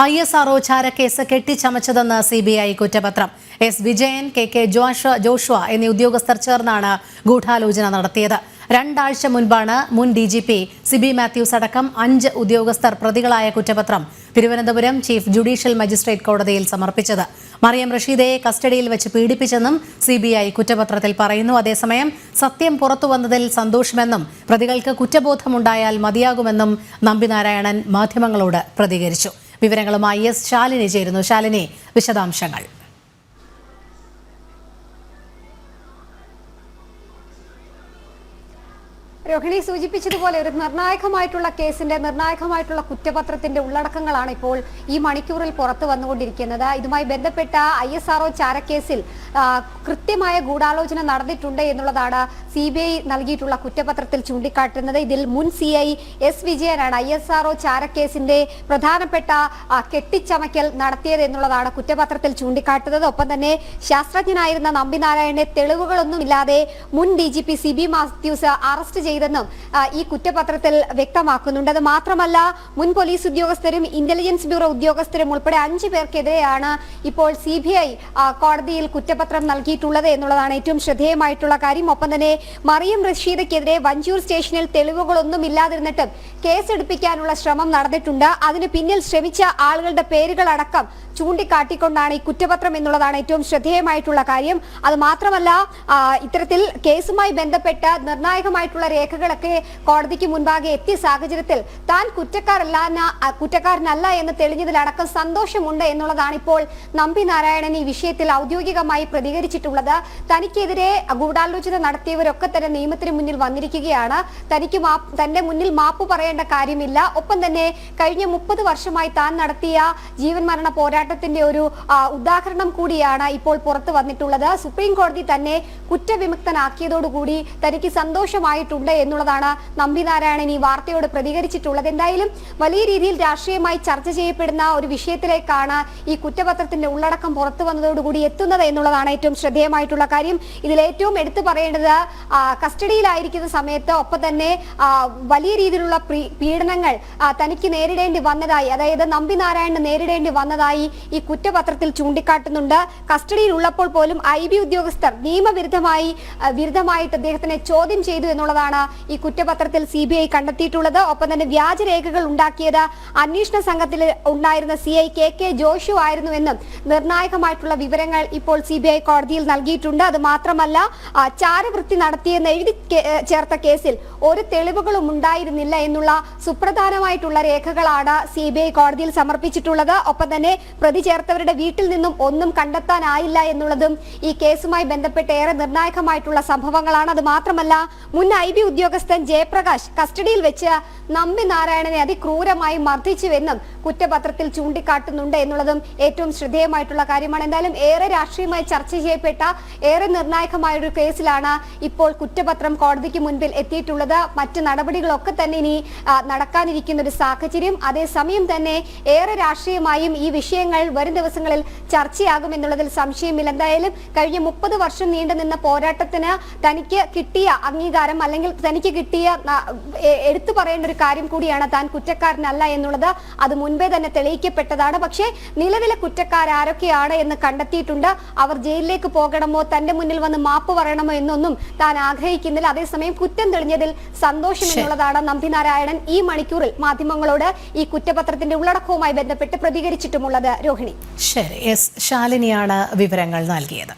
ISRO ചാരക്കേസ് കെട്ടിച്ചമച്ചതെന്ന് CBI കുറ്റപത്രം. S. Vijayan, KK Joshua എന്നീ ഉദ്യോഗസ്ഥർ ചേർന്നാണ് ഗൂഢാലോചന നടത്തിയത്. 2 ആഴ്ച മുൻപാണ് മുൻ DGP സിബി മാത്യൂസ് അടക്കം 5 ഉദ്യോഗസ്ഥർ പ്രതികളായ കുറ്റപത്രം തിരുവനന്തപുരം ചീഫ് ജുഡീഷ്യൽ മജിസ്ട്രേറ്റ് കോടതിയിൽ സമർപ്പിച്ചത്. മറിയം റഷീദയെ കസ്റ്റഡിയിൽ വെച്ച് പീഡിപ്പിച്ചെന്നും CBI കുറ്റപത്രത്തിൽ പറയുന്നു. അതേസമയം സത്യം പുറത്തുവന്നതിൽ സന്തോഷമെന്നും പ്രതികൾക്ക് കുറ്റബോധമുണ്ടായാൽ മതിയാകുമെന്നും നമ്പിനാരായണൻ മാധ്യമങ്ങളോട് പ്രതികരിച്ചു. വിവരങ്ങളുമായി S. ശാലിനി ചേരുന്നു. ശാലിനി, വിശദാംശങ്ങൾ. രോഹിണി സൂചിപ്പിച്ചതുപോലെ ഒരു നിർണായകമായിട്ടുള്ള കേസിന്റെ നിർണായകമായിട്ടുള്ള കുറ്റപത്രത്തിന്റെ ഉള്ളടക്കങ്ങളാണ് ഇപ്പോൾ ഈ മണിക്കൂറിൽ പുറത്തു വന്നുകൊണ്ടിരിക്കുന്നത്. ഇതുമായി ബന്ധപ്പെട്ട ISRO ചാരക്കേസിൽ കൃത്യമായ ഗൂഢാലോചന നടന്നിട്ടുണ്ട് എന്നുള്ളതാണ് CBI നൽകിയിട്ടുള്ള കുറ്റപത്രത്തിൽ ചൂണ്ടിക്കാട്ടുന്നത്. ഇതിൽ മുൻ CI S. വിജയനാണ് ISRO ചാരക്കേസിന്റെ പ്രധാനപ്പെട്ട കെട്ടിച്ചമയ്ക്കൽ നടത്തിയത് എന്നുള്ളതാണ് കുറ്റപത്രത്തിൽ ചൂണ്ടിക്കാട്ടുന്നത്. ഒപ്പം തന്നെ ശാസ്ത്രജ്ഞനായിരുന്ന നമ്പിനാരായണനെ തെളിവുകളൊന്നുമില്ലാതെ മുൻ DGP സിബി മാത്യൂസ് അറസ്റ്റ് ചെയ്തെന്നും ഈ കുറ്റപത്രത്തിൽ വ്യക്തമാക്കുന്നുണ്ട്. അത് മാത്രമല്ല, മുൻ പോലീസ് ഉദ്യോഗസ്ഥരും ഇന്റലിജൻസ് ബ്യൂറോ ഉദ്യോഗസ്ഥരും ഉൾപ്പെടെ 5 പേർക്കെതിരെയാണ് ഇപ്പോൾ CBI കോടതിയിൽ കുറ്റപത്രം നൽകിയിട്ടുള്ളത് എന്നുള്ളതാണ് ഏറ്റവും ശ്രദ്ധേയമായിട്ടുള്ള കാര്യം. ഒപ്പം തന്നെ മറിയം റഷീദയ്ക്കെതിരെ വഞ്ചൂർ സ്റ്റേഷനിൽ തെളിവുകളൊന്നും ഇല്ലാതിരുന്നിട്ടും കേസെടുപ്പിക്കാനുള്ള ശ്രമം നടന്നിട്ടുണ്ട്. അതിന് പിന്നിൽ ശ്രമിച്ച ആളുകളുടെ പേരുകളടക്കം ചൂണ്ടിക്കാട്ടിക്കൊണ്ടാണ് ഈ കുറ്റപത്രം എന്നുള്ളതാണ് ഏറ്റവും ശ്രദ്ധേയമായിട്ടുള്ള കാര്യം. അത് മാത്രമല്ല, ഇത്തരത്തിൽ കേസുമായി ബന്ധപ്പെട്ട് നിർണായകമായിട്ടുള്ള രേഖകളൊക്കെ കോടതിക്ക് മുൻപാകെ എത്തിയ സാഹചര്യത്തിൽ താൻ കുറ്റക്കാരനല്ല എന്ന് തെളിഞ്ഞതിലടക്കം സന്തോഷമുണ്ട് എന്നുള്ളതാണ് ഇപ്പോൾ നമ്പിനാരായണൻ ഈ വിഷയത്തിൽ ഔദ്യോഗികമായി പ്രതികരിച്ചിട്ടുള്ളത്. തനിക്കെതിരെ ഗൂഢാലോചന നടത്തിയവരൊക്കെ തന്നെ നിയമത്തിന് മുന്നിൽ വന്നിരിക്കുകയാണ്. തന്റെ മുന്നിൽ മാപ്പ് പറയേണ്ട കാര്യമില്ല. ഒപ്പം തന്നെ കഴിഞ്ഞ 30 വർഷമായി താൻ നടത്തിയ ജീവൻ മരണ പോരാട്ടത്തിന്റെ ഒരു ഉദാഹരണം കൂടിയാണ് ഇപ്പോൾ പുറത്തു വന്നിട്ടുള്ളത്. സുപ്രീം കോടതി തന്നെ കുറ്റവിമുക്തനാക്കിയതോടുകൂടി തനിക്ക് സന്തോഷമായിട്ടുണ്ട് എന്നുള്ളതാണ് നമ്പിനാരായണൻ ഈ വാർത്തയോട് പ്രതികരിച്ചിട്ടുള്ളത്. എന്തായാലും വലിയ രീതിയിൽ രാഷ്ട്രീയമായി ചർച്ച ചെയ്യപ്പെടുന്ന ഒരു വിഷയത്തിലേക്കാണ് ഈ കുറ്റപത്രത്തിന്റെ ഉള്ളടക്കം പുറത്തു വന്നതോടുകൂടി എത്തുന്നത് എന്നുള്ളതാണ് ഏറ്റവും ശ്രദ്ധേയമായിട്ടുള്ള കാര്യം. ഇതിൽ ഏറ്റവും എടുത്തു പറയേണ്ടത് കസ്റ്റഡിയിലായിരിക്കുന്ന സമയത്ത് ഒപ്പം തന്നെ വലിയ രീതിയിലുള്ള പീഡനങ്ങൾ തനിക്ക് നേരിടേണ്ടി വന്നതായി, അതായത് നമ്പിനാരായണന് നേരിടേണ്ടി വന്നതായി ഈ കുറ്റപത്രത്തിൽ ചൂണ്ടിക്കാട്ടുന്നുണ്ട്. കസ്റ്റഡിയിൽ ഉള്ളപ്പോൾ പോലും IB ഉദ്യോഗസ്ഥർ വിരുദ്ധമായിട്ട് അദ്ദേഹത്തിനെ ചോദ്യം ചെയ്തു എന്നുള്ളതാണ് ഈ കുറ്റപത്രത്തിൽ CBI കണ്ടെത്തിയിട്ടുള്ളത്. ഒപ്പം തന്നെ വ്യാജരേഖകൾ ഉണ്ടാക്കിയത് അന്വേഷണ സംഘത്തിൽ ഉണ്ടായിരുന്ന CI KK ജോഷു ആയിരുന്നുവെന്നും നിർണായകമായിട്ടുള്ള വിവരങ്ങൾ ഇപ്പോൾ CBI കോടതിയിൽ നൽകിയിട്ടുണ്ട്. അത് മാത്രമല്ല, ചാരവൃത്തി നടത്തിയെന്ന് എഴുതി ചേർത്ത കേസിൽ ഒരു തെളിവുകളും ഉണ്ടായിരുന്നില്ല എന്നുള്ള സുപ്രധാനമായിട്ടുള്ള രേഖകളാണ് CBI കോടതിയിൽ സമർപ്പിച്ചിട്ടുള്ളത്. ഒപ്പം തന്നെ പ്രതി ചേർത്തവരുടെ വീട്ടിൽ നിന്നും ഒന്നും കണ്ടെത്താനായില്ല എന്നുള്ളതും ഈ കേസുമായി ബന്ധപ്പെട്ട് ഏറെ നിർണായകമായിട്ടുള്ള സംഭവങ്ങളാണ്. അത് മാത്രമല്ല, മുൻ IB ഉദ്യോഗസ്ഥൻ ജയപ്രകാശ് കസ്റ്റഡിയിൽ വെച്ച് നമ്പിനാരായണനെ അതിക്രൂരമായി മർദ്ദിച്ചുവെന്നും കുറ്റപത്രത്തിൽ ചൂണ്ടിക്കാട്ടുന്നുണ്ട് എന്നുള്ളതും ഏറ്റവും ശ്രദ്ധേയമായിട്ടുള്ള കാര്യമാണ്. എന്തായാലും ഏറെ രാഷ്ട്രീയമായി ചർച്ച ചെയ്യപ്പെട്ട ഏറെ നിർണായകമായ ഒരു കേസിലാണ് ഇപ്പോൾ കുറ്റപത്രം കോടതിക്ക് മുൻപിൽ എത്തിയിട്ടുള്ളത്. മറ്റ് നടപടികളൊക്കെ തന്നെ ഇനി നടക്കാനിരിക്കുന്ന ഒരു സാഹചര്യം. അതേസമയം തന്നെ ഏറെ രാഷ്ട്രീയമായും ഈ വിഷയങ്ങൾ വരും ദിവസങ്ങളിൽ ചർച്ചയാകുമെന്നുള്ളതിൽ സംശയമില്ല. എന്തായാലും കഴിഞ്ഞ 30 വർഷം നീണ്ടുനിന്ന പോരാട്ടത്തിന് തനിക്ക് കിട്ടിയ അംഗീകാരം, അല്ലെങ്കിൽ തനിക്ക് കിട്ടിയ എടുത്തു പറയേണ്ട ഒരു കാര്യം കൂടിയാണ് താൻ കുറ്റക്കാരനല്ല എന്നുള്ളത്. അത് മുൻപേ തന്നെ തെളിയിക്കപ്പെട്ടതാണ്. പക്ഷേ നിലവിലെ കുറ്റക്കാരൊക്കെയാണ് എന്ന് കണ്ടെത്തിയിട്ടുണ്ട്. അവർ ജയിലിലേക്ക് പോകണമോ, തന്റെ മുന്നിൽ വന്ന് മാപ്പ് പറയണമോ എന്നൊന്നും താൻ ആഗ്രഹിക്കുന്നില്ല. അതേസമയം കുറ്റം തെളിഞ്ഞതിൽ സന്തോഷം എന്നുള്ളതാണ് നമ്പിനാരായണൻ ഈ മണിക്കൂറിൽ മാധ്യമങ്ങളോട് ഈ കുറ്റപത്രത്തിന്റെ ഉള്ളടക്കവുമായി ബന്ധപ്പെട്ട് പ്രതികരിച്ചിട്ടുമുള്ളത്. രോഹിണി. ശരി, S. ശാലിനിയാണ് വിവരങ്ങൾ നൽകിയത്.